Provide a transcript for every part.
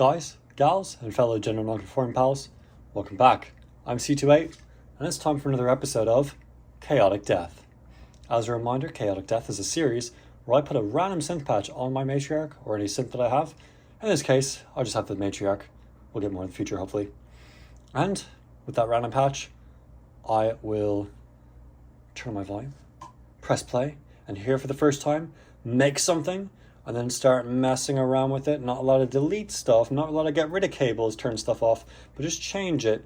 Guys, gals, and fellow gender non-conforming pals, welcome back. I'm C28, and it's time for another episode of Chaotic Death. As a reminder, Chaotic Death is a series where I put a random synth patch on my matriarch, or any synth that I have. In this case, I just have the matriarch. We'll get more in the future, hopefully. And with that random patch, I will turn on my volume, press play, and here for the first time, make something, and then start messing around with it. Not a lot of delete stuff, not a lot of get rid of cables, turn stuff off, but just change it.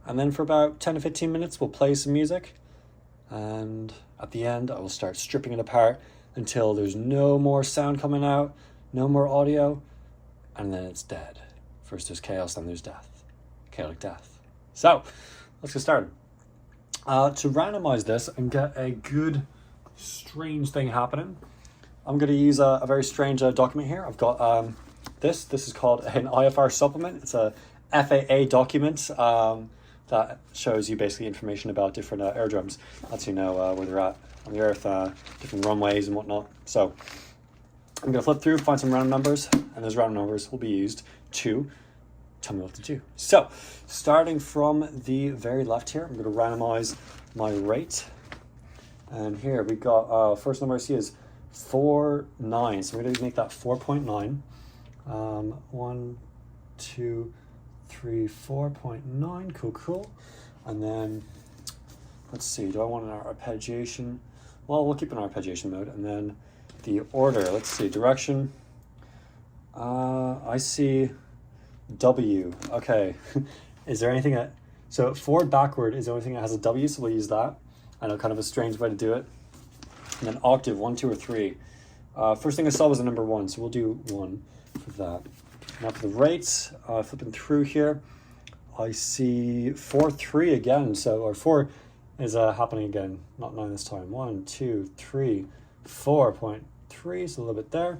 And then for about 10 to 15 minutes, we'll play some music. And at the end, I will start stripping it apart until there's no more sound coming out, no more audio, and then it's dead. First there's chaos, then there's death. Chaotic death. So, let's get started. To randomize this and get a good, strange thing happening, I'm going to use a very strange document here. I've got this. This is called an IFR supplement. It's a FAA document that shows you basically information about different aerodromes. Lets you know where they're at on the Earth, different runways and whatnot. So I'm going to flip through, find some random numbers, and those random numbers will be used to tell me what to do. So starting from the very left here, I'm going to randomize my rate. And here we got, first number I see is 4.9, so we're going to make that 4.9. 1, 2, 3, 4.9. Cool. And then let's see, do I want an arpeggiation? Well, we'll keep an arpeggiation mode. And then the order, let's see, direction. I see W. Okay. Is there anything that, so forward backward is the only thing that has a W, so we'll use that. I know, kind of a strange way to do it. And then octave, 1, 2, or 3. First thing I saw was a number 1, so we'll do 1 for that. Now for the rates, flipping through here, I see 4, 3 again. So, or 4 is happening again, not 9 this time. 1, 2, 3, 4.3, so a little bit there.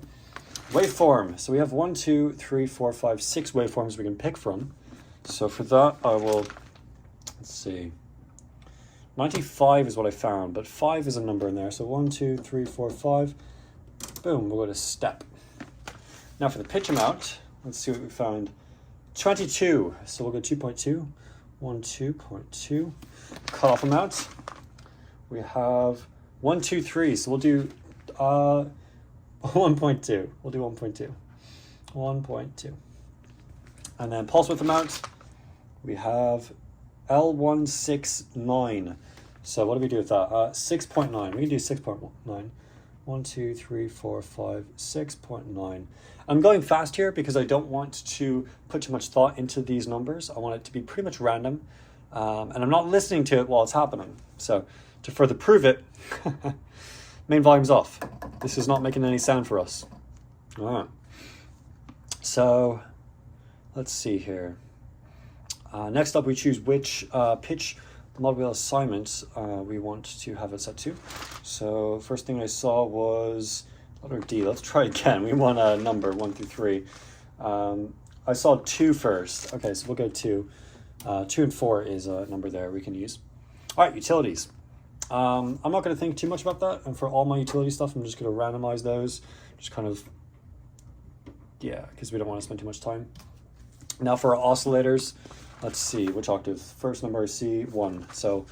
Waveform, so we have 1, 2, 3, 4, 5, 6 waveforms we can pick from. So for that, I will, let's see. 95 is what I found, but 5 is a number in there. So 1, 2, 3, 4, 5. Boom, we'll go to step. Now for the pitch amount, let's see what we found. 22, so we'll go 2.2. 1, 2.2. Cutoff amount, we have 1, 2, 3. So we'll do 1.2. We'll do 1.2. 1.2. And then pulse width amount, we have L169. So what do we do with that? 6.9. We can do 6.9. 1, 2, 3, 4, 5, 6.9. I'm going fast here because I don't want to put too much thought into these numbers. I want it to be pretty much random. And I'm not listening to it while it's happening. So to further prove it, main volume's off. This is not making any sound for us. All right. So let's see here. Next up, we choose which pitch model wheel assignment we want to have it set to. So first thing I saw was letter D. Let's try again. We want a number 1 through 3. I saw 2 first. Okay, so we'll go 2. 2 and 4 is a number there we can use. All right, utilities. I'm not going to think too much about that. And for all my utility stuff, I'm just going to randomize those. Just kind of, yeah, because we don't want to spend too much time. Now for our oscillators, let's see, which octave? First number I see, 1. So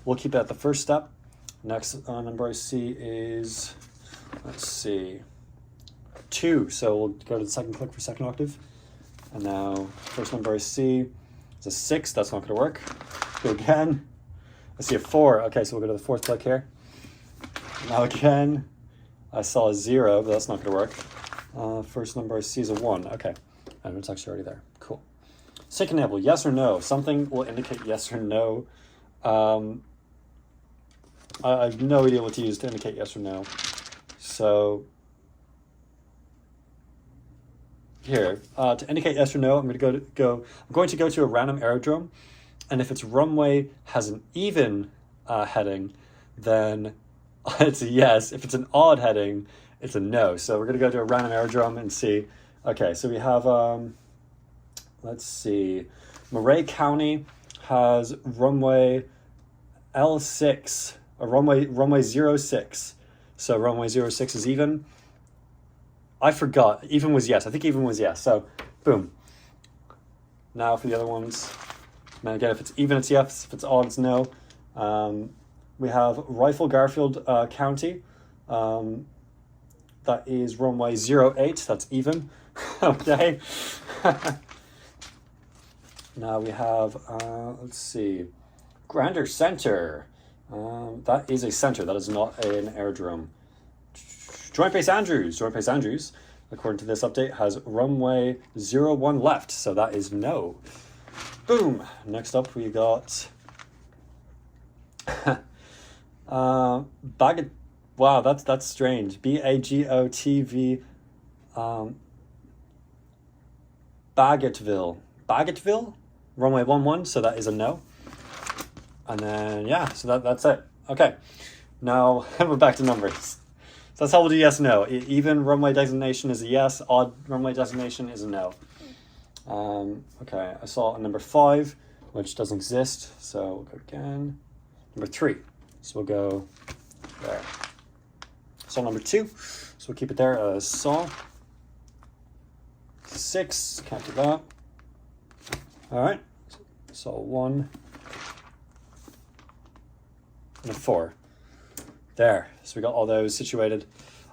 we'll keep it at the first step. Next number I see is, let's see, 2. So we'll go to the second click for second octave. And now first number I see is a 6. That's not going to work. Go again. I see a 4. Okay, so we'll go to the fourth click here. Now again, I saw a 0, but that's not going to work. First number I see is a 1. Okay, and it's actually already there. Cool. Sync enable, yes or no. Something will indicate yes or no. I have no idea what to use to indicate yes or no. So here, to indicate yes or no, I'm going to go to a random aerodrome, and if its runway has an even heading, then it's a yes. If it's an odd heading, it's a no. So we're going to go to a random aerodrome and see. Okay, so we have, let's see, Murray County has runway L6, a runway 06. So runway 06 is even. I forgot. Even was yes. I think even was yes. So, boom. Now for the other ones. Now again, if it's even, it's yes. If it's odd, it's no. We have Rifle Garfield County. That is runway 08. That's even. Okay. Now we have, let's see, Grander Center. That is a center. That is not an aerodrome. Joint Base Andrews. Joint Base Andrews, according to this update, has runway 01 left. So that is no. Boom. Next up, we got Bagot. Wow, that's strange. BAGOTV. Bagotville, runway 11. So that is a no. And then yeah, so that's it. Okay. Now we're back to numbers. So that's how we'll do yes, no. Even runway designation is a yes. Odd runway designation is a no. Okay, I saw a number 5, which doesn't exist. So we'll go again. Number 3. So we'll go there. Saw number 2. So we'll keep it there as saw. 6, can't do that. All right. So 1 and a 4. There. So we got all those situated.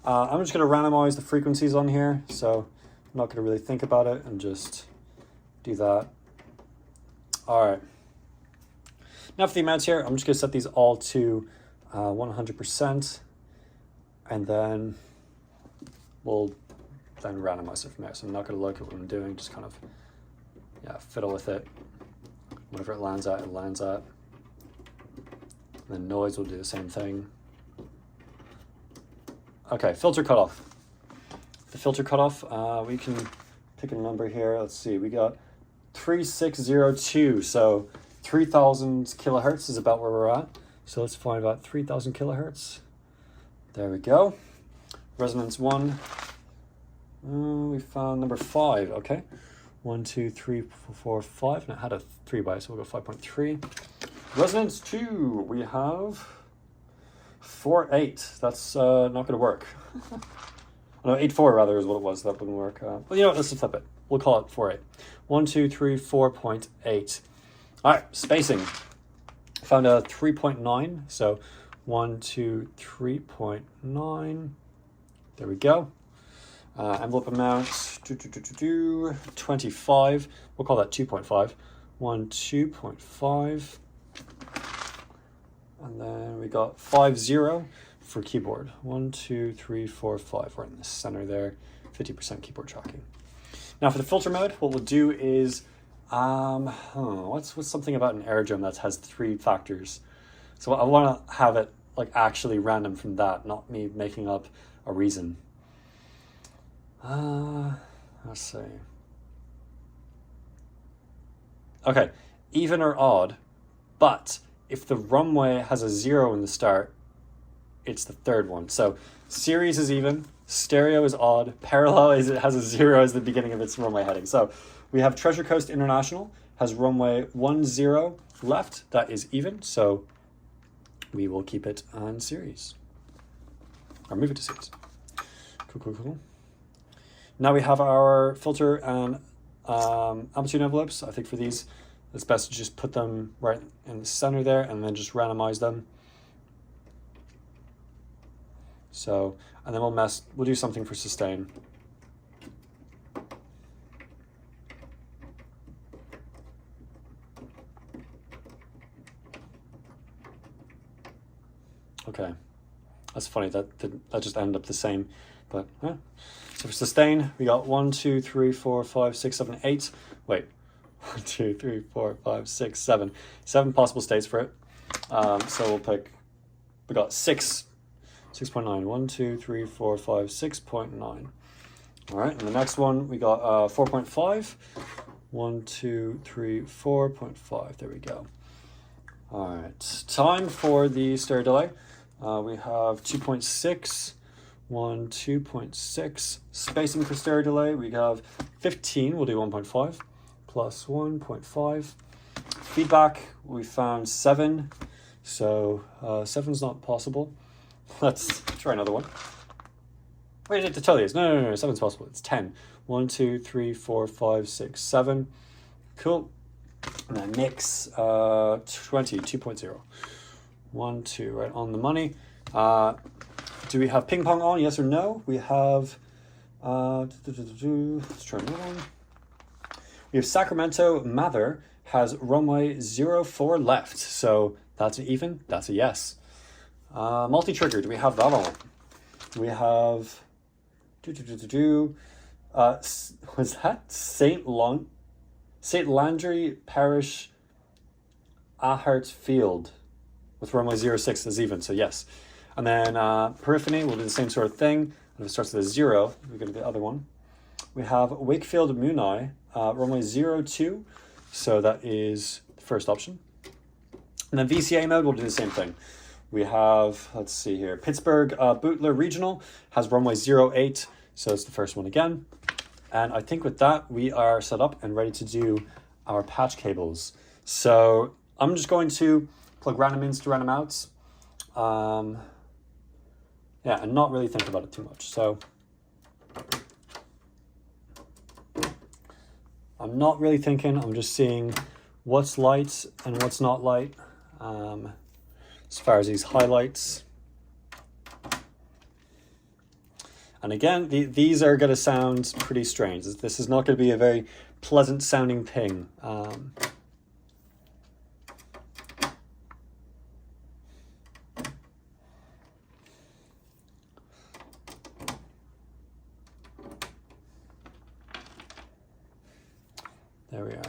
I'm just going to randomize the frequencies on here. So I'm not going to really think about it and just do that. All right. Now for the amounts here, I'm just going to set these all to 100%. And then we'll then randomize it from there. So I'm not going to look at what I'm doing. Just kind of, yeah, fiddle with it. Whatever it lands at, it lands at. And then noise will do the same thing. Okay, filter cutoff. The filter cutoff, we can pick a number here. Let's see, we got 3602. So 3000 kilohertz is about where we're at. So let's find about 3000 kilohertz. There we go. Resonance 1. We found number 5. Okay. 1, 2, 3, 4, 5. And it had a 3 by, so we'll go 5.3. Resonance 2. We have 4.8. That's not going to work. No, 8.4 rather is what it was. That wouldn't work. Well, you know what? Let's just flip it. We'll call it 4.8. 1, 2, 3, 4.8. All right. Spacing. Found a 3.9. So 1, 2, 3.9. There we go. Envelope amount, 25. We'll call that 2.5. 1, 2.5. And then we got 50 for keyboard. 1, 2, 3, 4, 5. We're in the center there. 50% keyboard tracking. Now for the filter mode, what we'll do is, what's something about an aerodrome that has 3 factors? So I want to have it like actually random from that, not me making up a reason. Let's see. Okay, even or odd, but if the runway has a 0 in the start, it's the third one. So series is even, stereo is odd, parallel is it has a 0 as the beginning of its runway heading. So we have Treasure Coast International has runway 10 left. That is even. So we will keep it on series, or move it to series. Cool. Now we have our filter and amplitude envelopes. I think for these, it's best to just put them right in the center there and then just randomize them. So, and then we'll do something for sustain. Okay, that's funny, that just ended up the same, but yeah. So for sustain, we got 1, 2, 3, 4, 5, 6, 7, 8. Wait, 1, 2, 3, 4, 5, 6, 7. 7 possible states for it. So we'll pick, we got 6.9. 1, 2, 3, 4, 5, 6.9. All right, and the next one, we got 4.5. 1, 2, 3, 4.5. There we go. All right, time for the stereo delay. We have 2.6. 1, 2.6. Spacing for stereo delay, we have 15, we'll do 1.5, plus 1.5. Feedback, we found 7, so 7's not possible. Let's try another one. Wait, it totally is. No, 7's possible. It's 10. 1, 2, 3, 4, 5, 6, 7. Cool. And then mix 20, 2.0. 1, 2, right on the money. Do we have ping pong on? Yes or no? We have, let's try another one. We have Sacramento Mather has runway 04 left. So that's an even, that's a yes. Multi-trigger, do we have that on? We have, was that St. Landry Parish Ahart Field with runway 06 as even, so yes. And then Periphany will do the same sort of thing. If it starts with a 0, we go to the other one. We have Wakefield Mooneye, runway 02, so that is the first option. And then VCA mode will do the same thing. We have, let's see here, Pittsburgh Bootler Regional has runway 08, so it's the first one again. And I think with that, we are set up and ready to do our patch cables. So I'm just going to plug random ins to random outs. Yeah, and not really think about it too much. So I'm not really thinking, I'm just seeing what's light and what's not light. As far as these highlights. And again, these are going to sound pretty strange. This is not going to be a very pleasant sounding thing. There we are.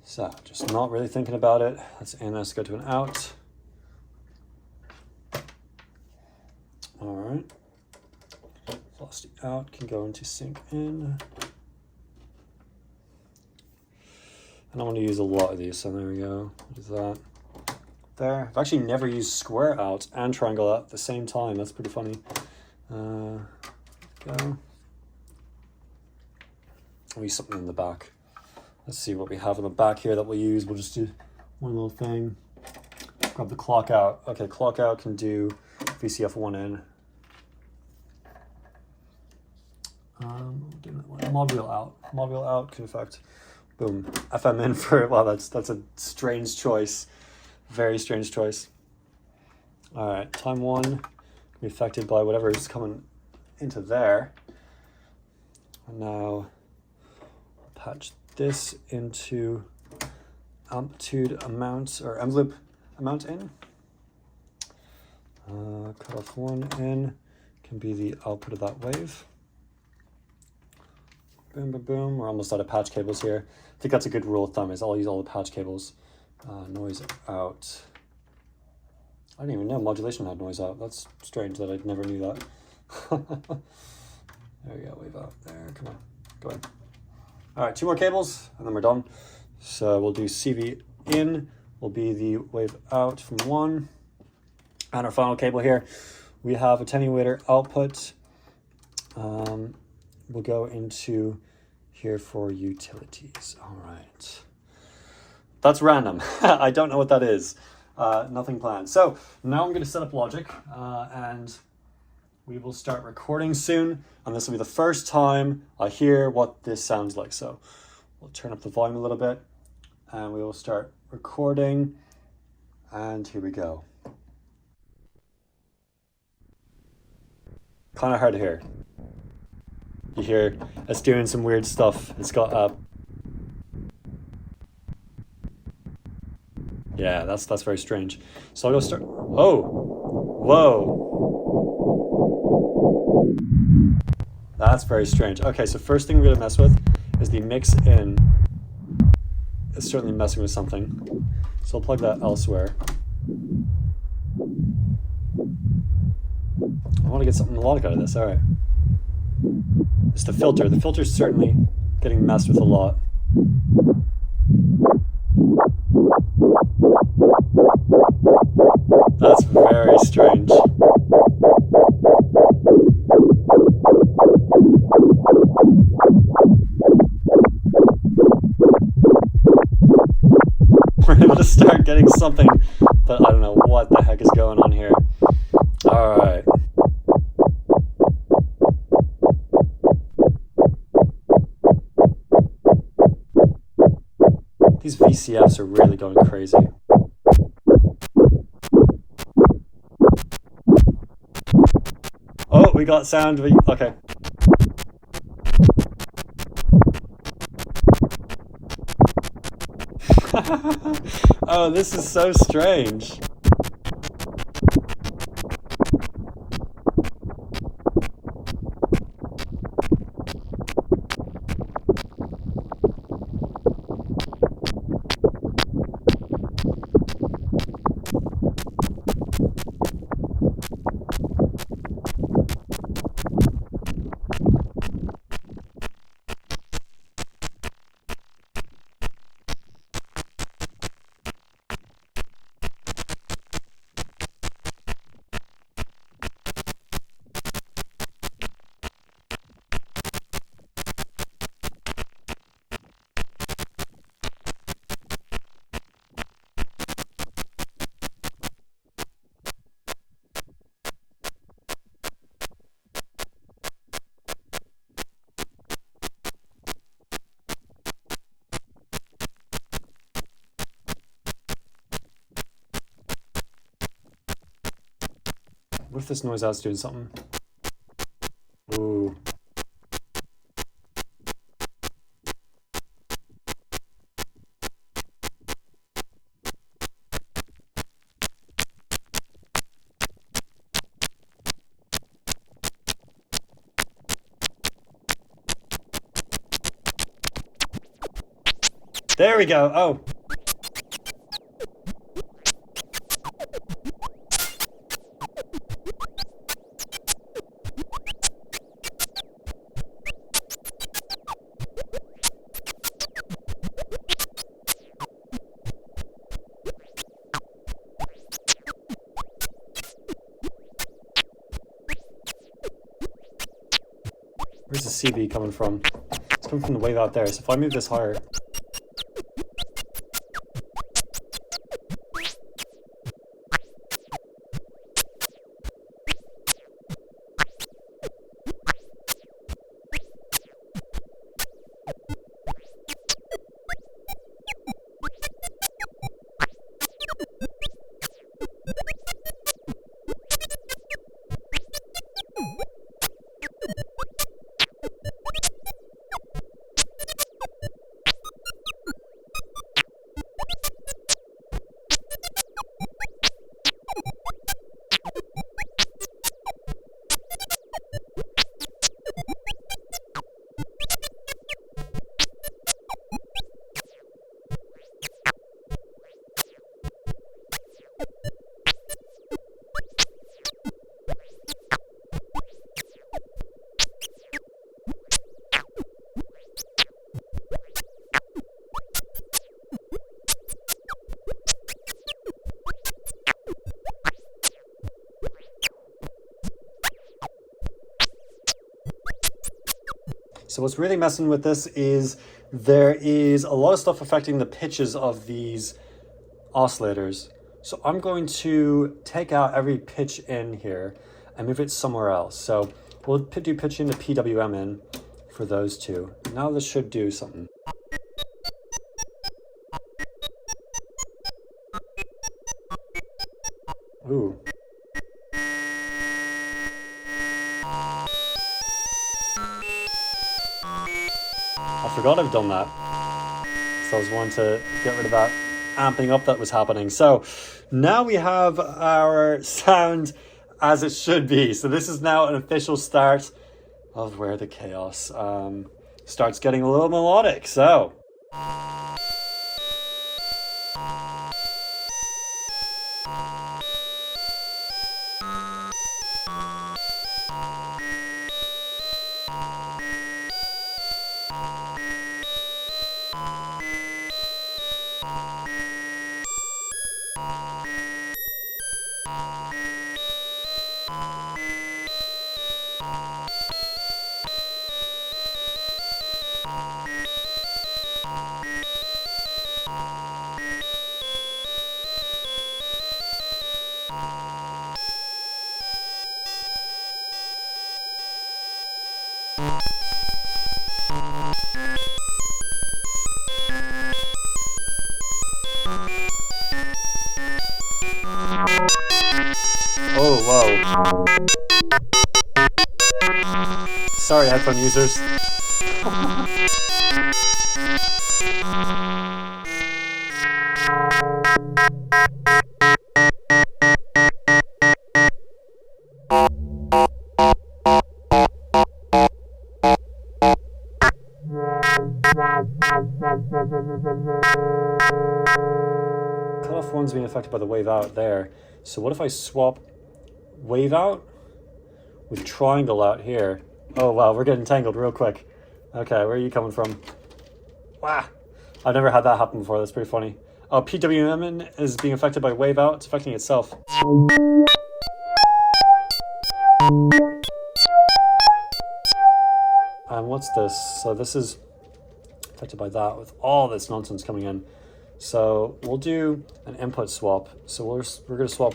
So, just not really thinking about it. Let's in, let's go to an out. All right. Velocity out can go into sync in. And I'm going to use a lot of these, so there we go. What is that? There. I've actually never used square out and triangle out at the same time. That's pretty funny. Go. I'll use something in the back. Let's see what we have in the back here that we'll use. We'll just do one little thing. Grab the clock out. Okay, clock out can do VCF1 in. Mod wheel out. Mod wheel out can affect. Boom. FM in for, wow, that's a strange choice. Very strange choice. All right, time 1 be affected by whatever is coming into there. And now patch this into amplitude amount or envelope amount in. Cutoff 1 in can be the output of that wave. Boom, boom, boom. We're almost out of patch cables here. I think that's a good rule of thumb is I'll use all the patch cables. Noise out. I didn't even know modulation had noise out. That's strange that I never knew that. There we go, wave out there. Come on, go in. All right, 2 more cables and then we're done. So we'll do CV in will be the wave out from 1. And our final cable here, we have attenuator output. We'll go into here for utilities. All right. That's random. I don't know what that is. Nothing planned. So now I'm going to set up Logic and we will start recording soon. And this will be the first time I hear what this sounds like. So we'll turn up the volume a little bit and we will start recording. And here we go. Kind of hard to hear. You hear it's doing some weird stuff. It's got yeah, that's very strange. So I'll go start. Oh, whoa. That's very strange. Okay, so first thing we're gonna mess with is the mix in. It's certainly messing with something. So I'll plug that elsewhere. I want to get something melodic out of this. All right. It's the filter. The filter's certainly getting messed with a lot. That's very strange. We're able to start getting something but I don't know what the heck is going on here. Alright. These VCFs are really going crazy. Oh, we got sound. Okay. Oh, this is so strange. What if this noise out's doing something? Ooh. There we go. Oh. Where's the CB coming from? It's coming from the wave out there, so if I move this higher... So what's really messing with this is there is a lot of stuff affecting the pitches of these oscillators. So I'm going to take out every pitch in here and move it somewhere else. So we'll do pitch in to PWM in for those two. Now this should do something. Ooh. I forgot I've done that. So I was wanting to get rid of that amping up that was happening. So now we have our sound as it should be. So this is now an official start of where the chaos starts getting a little melodic. So. Oh, whoa. Sorry, headphone users. Cutoff one's being affected by the wave out there. So what if I swap wave out with triangle out here? Oh wow, we're getting tangled real quick. Okay, where are you coming from? Wow, I've never had that happen before. That's pretty funny. Oh, PWM is being affected by wave out. It's affecting itself. And what's this? So this is affected by that with all this nonsense coming in. So we'll do an input swap. So we're going to swap.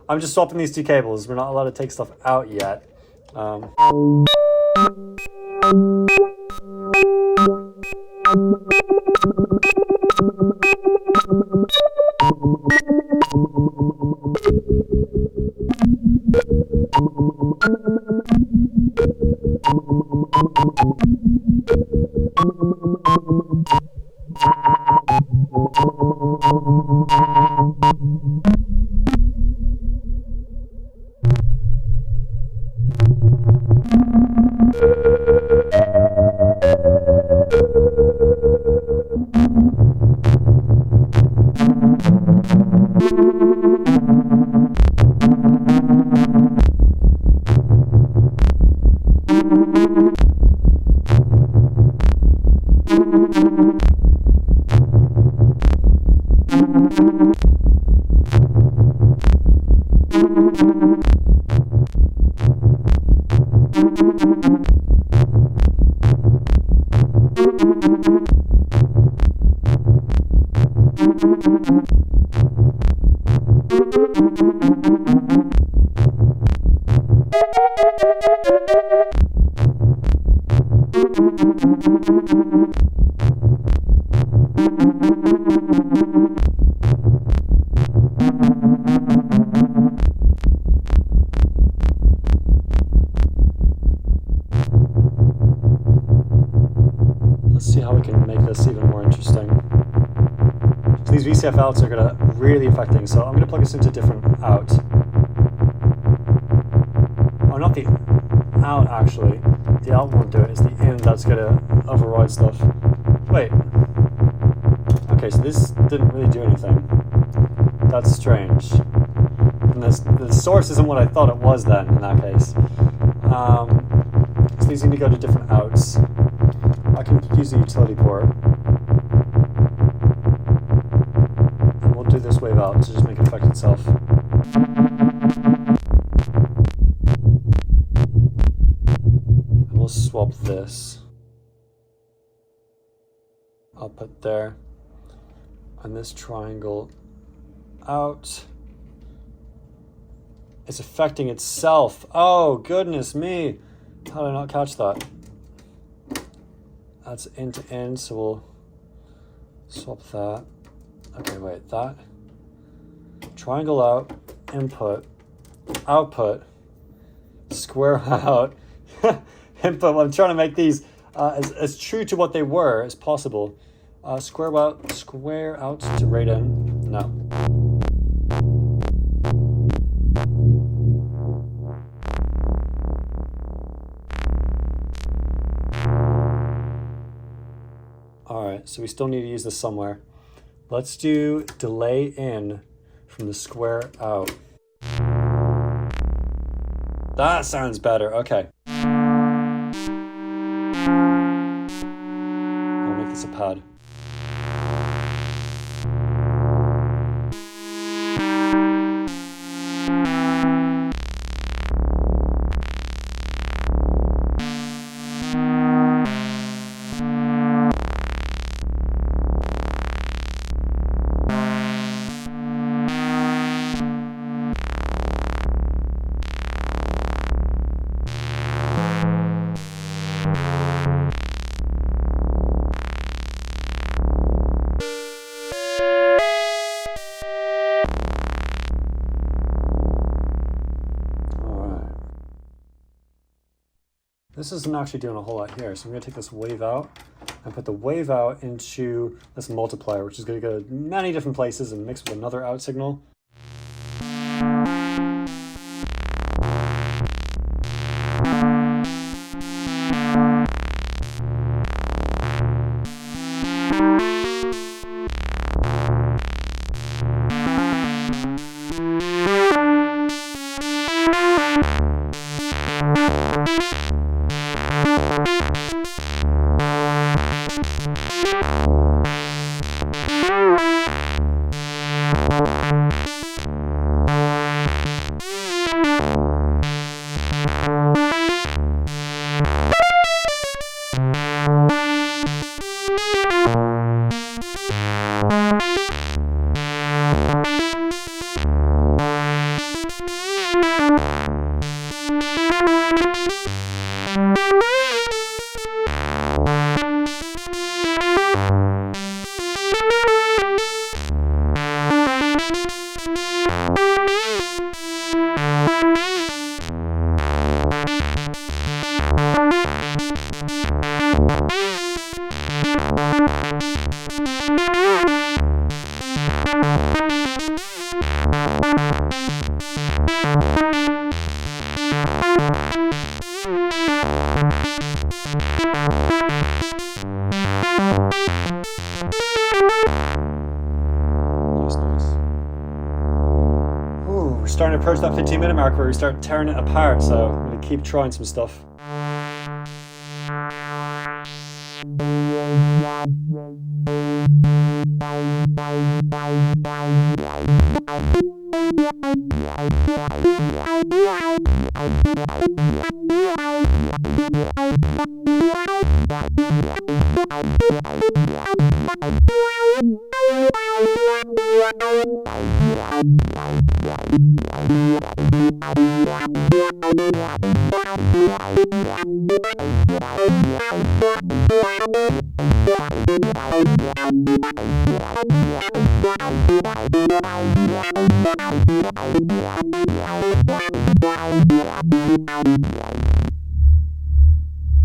I'm just swapping these two cables. We're not allowed to take stuff out yet. Let's see how we can make this even more interesting. So these VCF outs are going to really affect things. So I'm going to plug this into a different out. Oh, not the out actually. The out won't do it. It's the in that's going to override stuff. Wait. Okay, so this didn't really do anything. That's strange. And the source isn't what I thought it was then, in that case. So these need to go to different outs. I can use the utility port. And we'll do this wave out to just make it affect itself. And we'll swap this. I'll put there. And this triangle out. It's affecting itself. Oh, goodness me. How did I not catch that? That's end to end, so we'll swap that. Okay, wait, that. Triangle out, input, output, square out, input. I'm trying to make these as true to what they were as possible. Square out to rate in. No. Alright, so we still need to use this somewhere. Let's do delay in from the square out. That sounds better. Okay. I'll make this a pad. This isn't actually doing a whole lot here, so I'm going to take this wave out and put the wave out into this multiplier, which is going to go to many different places and mix with another out signal. We're starting to approach that 15-minute mark where we start tearing it apart, so I'm going to keep trying some stuff.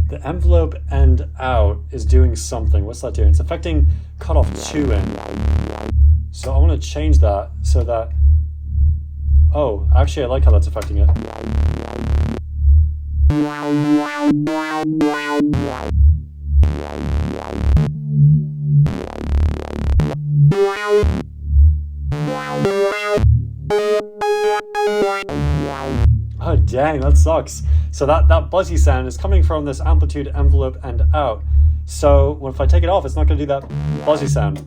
The envelope end out is doing something. What's that doing? It's affecting cutoff 2 in. So I want to change that so that... Oh, actually I like how that's affecting it. Oh dang, that sucks. So that buzzy sound is coming from this amplitude envelope and out. So if I take it off, it's not going to do that buzzy sound.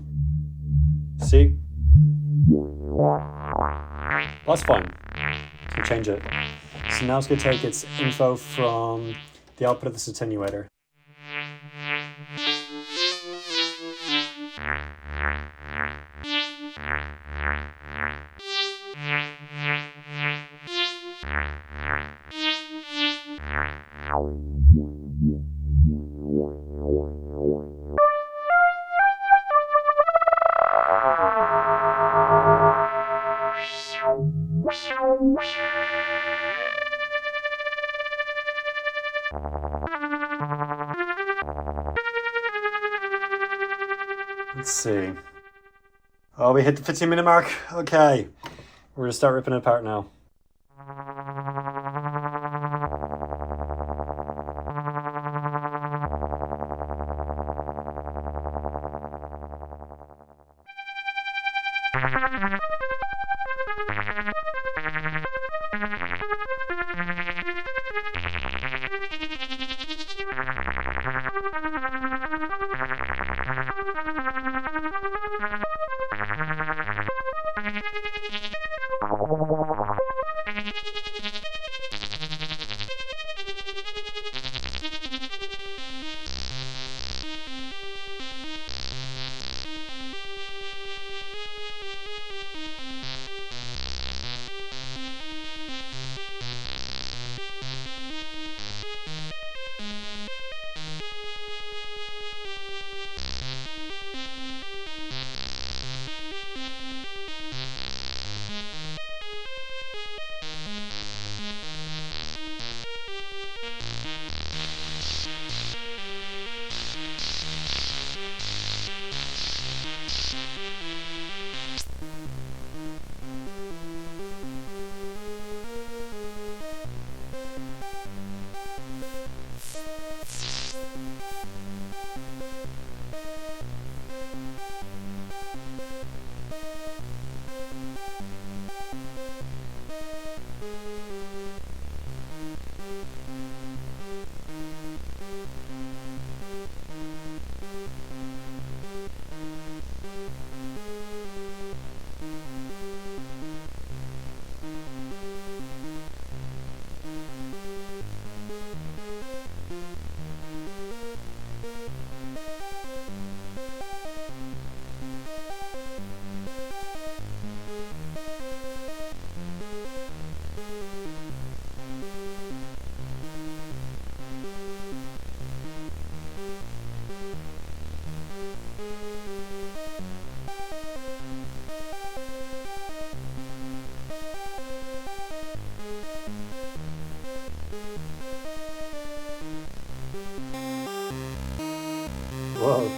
See? That's fine. We'll change it. So now it's going to take its info from the output of this attenuator. Let's see. Oh, we hit the 15-minute mark. Okay. We're going to start ripping it apart now. Whoa.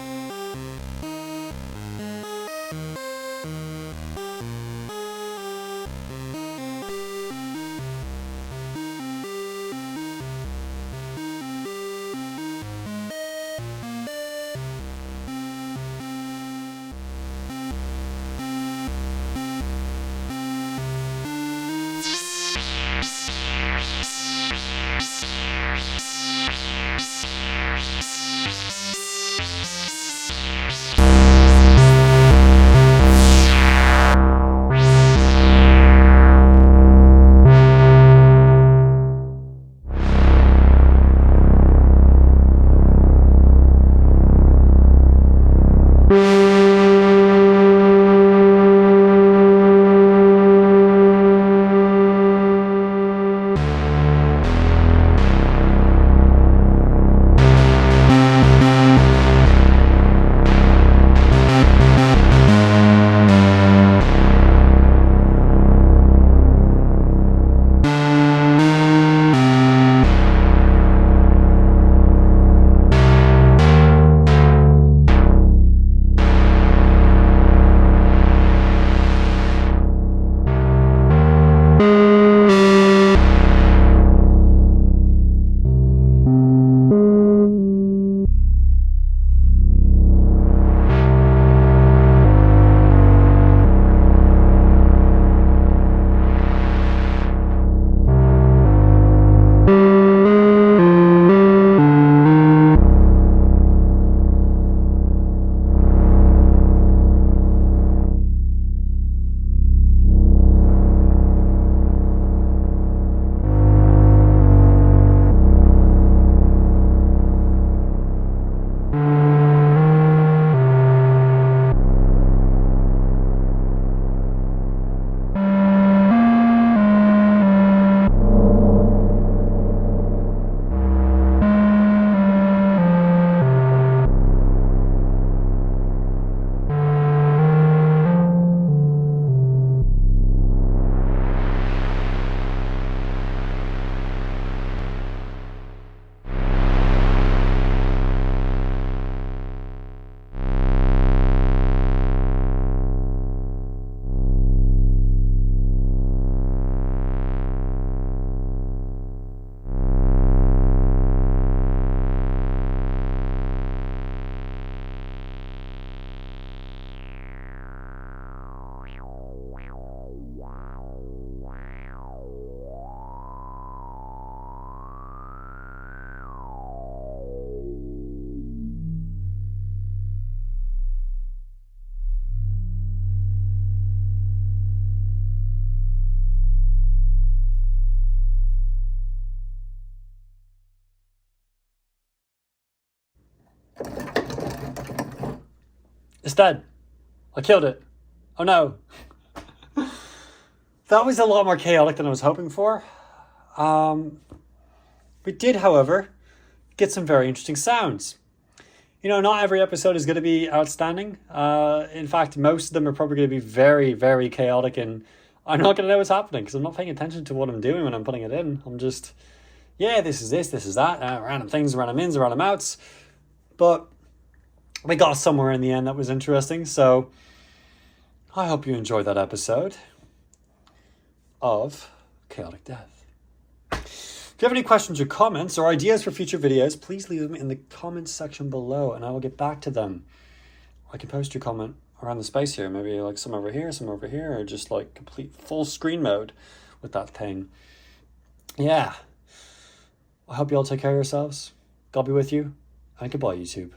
It's dead. I killed it. Oh no. That was a lot more chaotic than I was hoping for. We did, however, get some very interesting sounds. You know, not every episode is going to be outstanding. In fact, most of them are probably going to be very, very chaotic, and I'm not going to know what's happening because I'm not paying attention to what I'm doing when I'm putting it in. I'm just, yeah, this is that, random things, random ins, random outs. But we got somewhere in the end that was interesting, so I hope you enjoyed that episode of Chaotic Death. If you have any questions or comments or ideas for future videos, please leave them in the comments section below and I will get back to them. I can post your comment around the space here, maybe like some over here, or just like complete full screen mode with that thing. Yeah. I hope you all take care of yourselves. God be with you, and goodbye, YouTube.